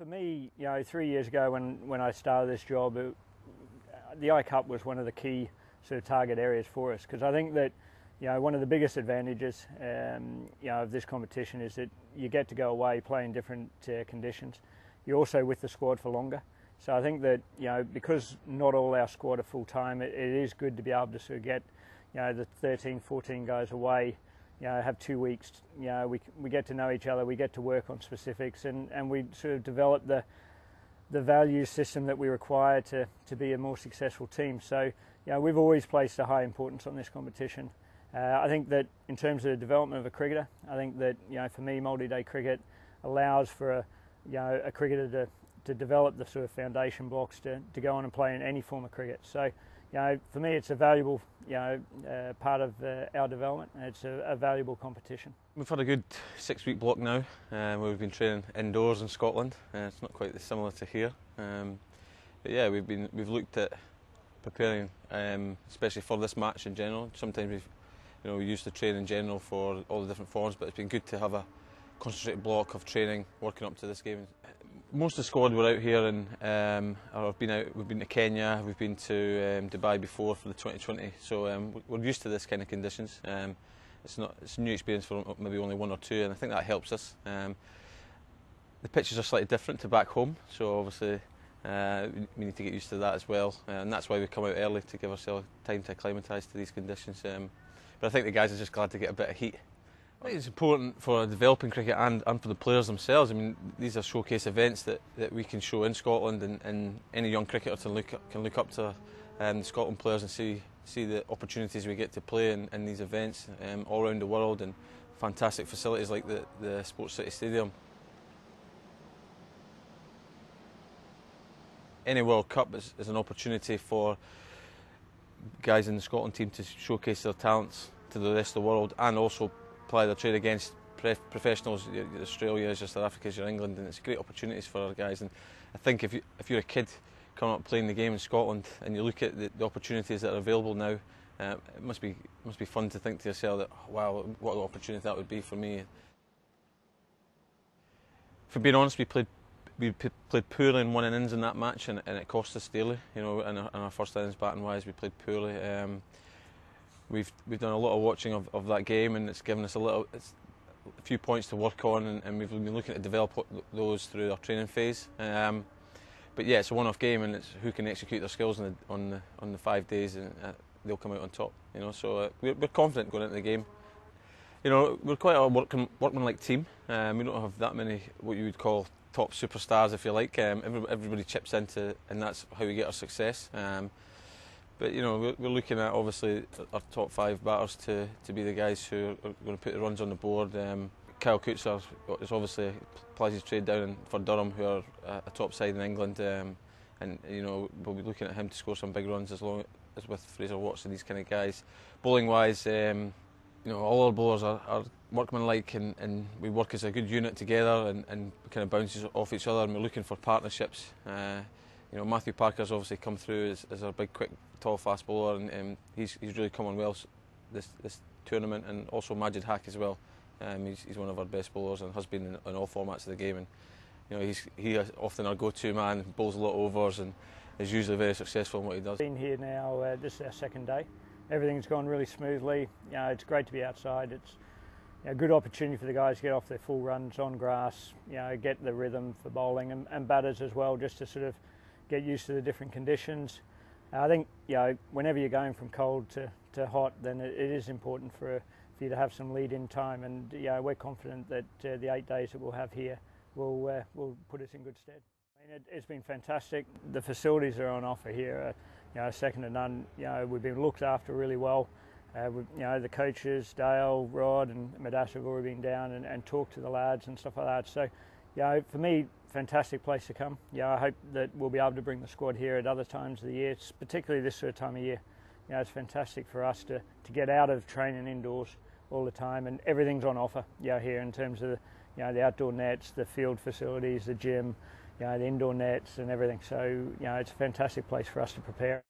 For me, 3 years ago when I started this job, the I Cup was one of the key sort of target areas for us, because I think that one of the biggest advantages of this competition is that you get to go away, play in different conditions. You're also with the squad for longer. So I think that because not all our squad are full time, it is good to be able to sort of get the 13, 14 guys away. Have 2 weeks. We get to know each other. We get to work on specifics, and we sort of develop the value system that we require to be a more successful team. So we've always placed a high importance on this competition. I think that in terms of the development of a cricketer, I think that for me, multi-day cricket allows for a cricketer to develop the sort of foundation blocks to go on and play in any form of cricket. So for me, it's a valuable part of our development, and it's a valuable competition. We've had a good 6-week block now where we've been training indoors in Scotland. It's not quite similar to here, but yeah, we've looked at preparing, especially for this match in general. Sometimes we used to train in general for all the different forms, but it's been good to have a concentrated block of training working up to this game. Most of the squad were out here, and we've been to Kenya, we've been to Dubai before for the 2020, so we're used to this kind of conditions. It's a new experience for maybe only one or two, and I think that helps us. The pitches are slightly different to back home, so obviously we need to get used to that as well, and that's why we come out early, to give ourselves time to acclimatise to these conditions. But I think the guys are just glad to get a bit of heat. I think it's important for developing cricket and for the players themselves. I mean, these are showcase events that we can show in Scotland, and any young cricketer can look up to the Scotland players and see the opportunities we get to play in these events all around the world, and fantastic facilities like the Sports City Stadium. Any World Cup is an opportunity for guys in the Scotland team to showcase their talents to the rest of the world, and also apply their trade against professionals, your Australia's, your South Africa's, your England, and it's great opportunities for our guys. And I think if you're a kid coming up playing the game in Scotland, and you look at the opportunities that are available now, it must be fun to think to yourself that, wow, what an opportunity that would be for me. For being honest, we played poorly in one innings in that match, and it cost us dearly. In our first innings, batting wise, we played poorly. We've done a lot of watching of that game, and it's given us a few points to work on, and we've been looking to develop those through our training phase. But yeah, it's a one-off game, and it's who can execute their skills on the 5 days, and they'll come out on top. So we're confident going into the game. We're quite a workmanlike team. We don't have that many what you would call top superstars, if you like. Everybody chips into, and that's how we get our success. But we're looking at obviously our top 5 batters to be the guys who are going to put the runs on the board. Kyle Coates is obviously applies his trade down for Durham, who are a top side in England, and we'll be looking at him to score some big runs, as long as with Fraser Watson, these kind of guys. Bowling wise, all our bowlers are workmanlike, and we work as a good unit together, and kind of bounces off each other, and we're looking for partnerships. Matthew Parker's obviously come through as our big, quick, tall, fast bowler, and he's really come on well this tournament, and also Majid Haq as well. He's one of our best bowlers, and has been in all formats of the game. And he is often our go-to man, bowls a lot of overs, and is usually very successful in what he does. Been here now. This is our second day. Everything's gone really smoothly. It's great to be outside. It's a good opportunity for the guys to get off their full runs on grass. Get the rhythm for bowling, and batters as well, just to sort of get used to the different conditions. I think whenever you're going from cold to hot, then it is important for you to have some lead-in time, and we're confident that the 8 days that we'll have here will put us in good stead. I mean, it's been fantastic. The facilities that are on offer here are second to none. We've been looked after really well. The coaches, Dale, Rod and Madash have already been down and talked to the lads and stuff like that. So for me, fantastic place to come. I hope that we'll be able to bring the squad here at other times of the year, particularly this sort of time of year. It's fantastic for us to get out of training indoors all the time, and everything's on offer here in terms of the outdoor nets, the field facilities, the gym, the indoor nets and everything. So it's a fantastic place for us to prepare.